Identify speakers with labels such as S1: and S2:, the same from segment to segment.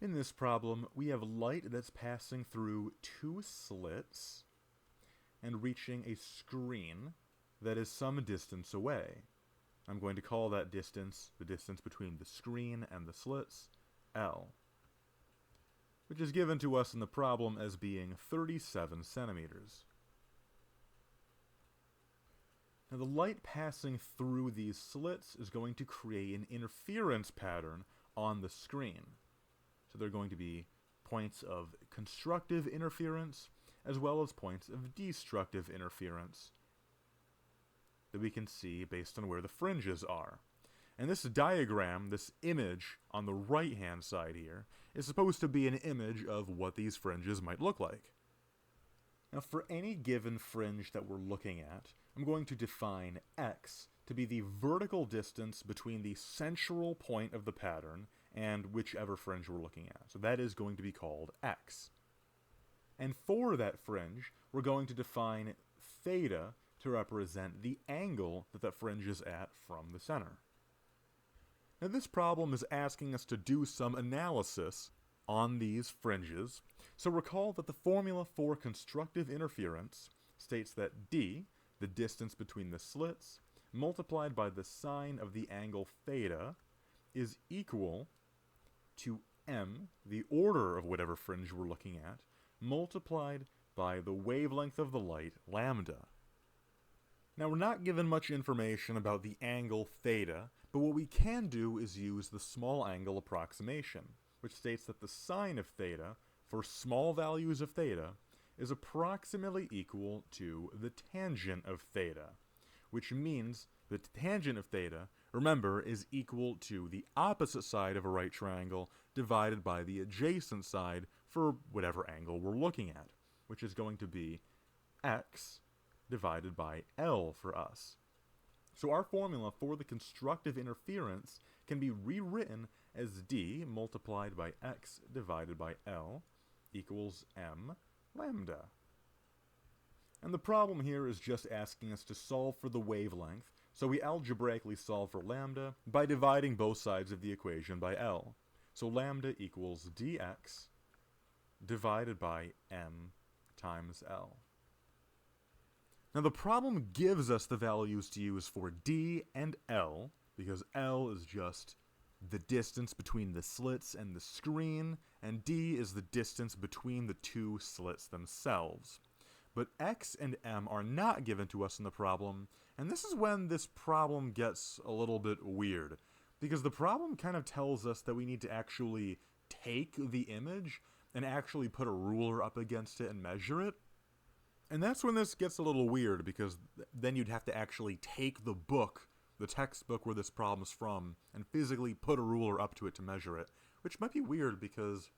S1: In this problem, we have light that's passing through two slits and reaching a screen that is some distance away. I'm going to call that distance, the distance between the screen and the slits, L, which is given to us in the problem as being 37 centimeters. Now the light passing through these slits is going to create an interference pattern on the screen. So there are going to be points of constructive interference as well as points of destructive interference that we can see based on where the fringes are. And this diagram, this image on the right-hand side here, is supposed to be an image of what these fringes might look like. Now for any given fringe that we're looking at, I'm going to define x to be the vertical distance between the central point of the pattern and whichever fringe we're looking at. So that is going to be called x. And for that fringe, we're going to define theta to represent the angle that fringe is at from the center. Now this problem is asking us to do some analysis on these fringes, so recall that the formula for constructive interference states that d, the distance between the slits, multiplied by the sine of the angle theta, is equal to m, the order of whatever fringe we're looking at, multiplied by the wavelength of the light, lambda. Now we're not given much information about the angle theta, but what we can do is use the small angle approximation, which states that the sine of theta, for small values of theta, is approximately equal to the tangent of theta, which means the tangent of theta, remember, is equal to the opposite side of a right triangle divided by the adjacent side for whatever angle we're looking at, which is going to be x divided by L for us. So our formula for the constructive interference can be rewritten as d multiplied by x divided by L equals m lambda. And the problem here is just asking us to solve for the wavelength, so we algebraically solve for lambda by dividing both sides of the equation by L. So lambda equals dx divided by m times L. Now the problem gives us the values to use for d and L, because L is just the distance between the slits and the screen, and d is the distance between the two slits themselves. But x and m are not given to us in the problem, and this is when this problem gets a little bit weird, because the problem kind of tells us that we need to actually take the image and actually put a ruler up against it and measure it. And that's when this gets a little weird, because then you'd have to actually take the book, the textbook where this problem's from, and physically put a ruler up to it to measure it, which might be weird because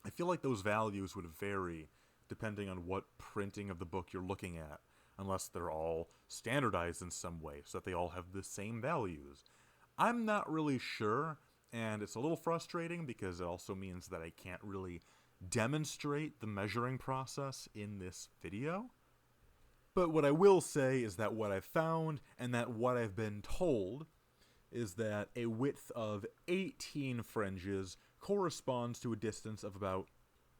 S1: I feel like those values would vary depending on what printing of the book you're looking at, unless they're all standardized in some way so that they all have the same values. I'm not really sure, and it's a little frustrating because it also means that I can't really demonstrate the measuring process in this video. But what I will say is that what I've found and that what I've been told is that a width of 18 fringes corresponds to a distance of about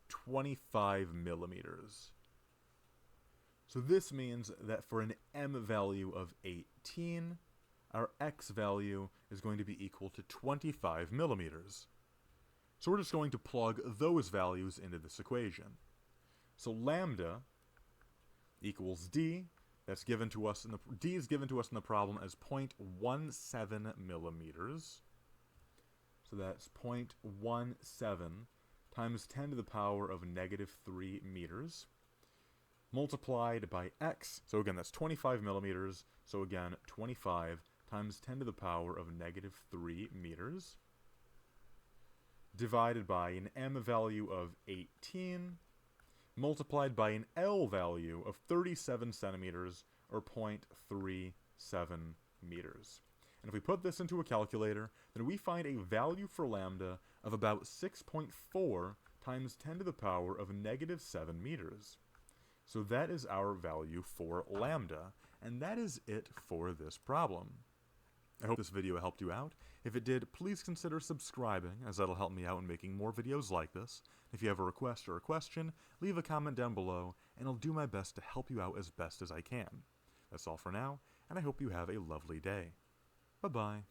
S1: 25 millimeters. So this means that for an m value of 18, our x value is going to be equal to 25 millimeters. So we're just going to plug those values into this equation. So lambda equals d. That's given to us in the d is given to us in the problem as 0.17 millimeters. So that's 0.17 times 10 to the power of negative 3 meters, multiplied by x. So again, that's 25 millimeters. So again, 25 times 10 to the power of negative 3 meters, divided by an m value of 18, multiplied by an L value of 37 centimeters, or 0.37 meters. And if we put this into a calculator, then we find a value for lambda of about 6.4 times 10 to the power of negative 7 meters. So that is our value for lambda, and that is it for this problem. I hope this video helped you out. If it did, please consider subscribing, as that'll help me out in making more videos like this. If you have a request or a question, leave a comment down below, and I'll do my best to help you out as best as I can. That's all for now, and I hope you have a lovely day. Bye-bye.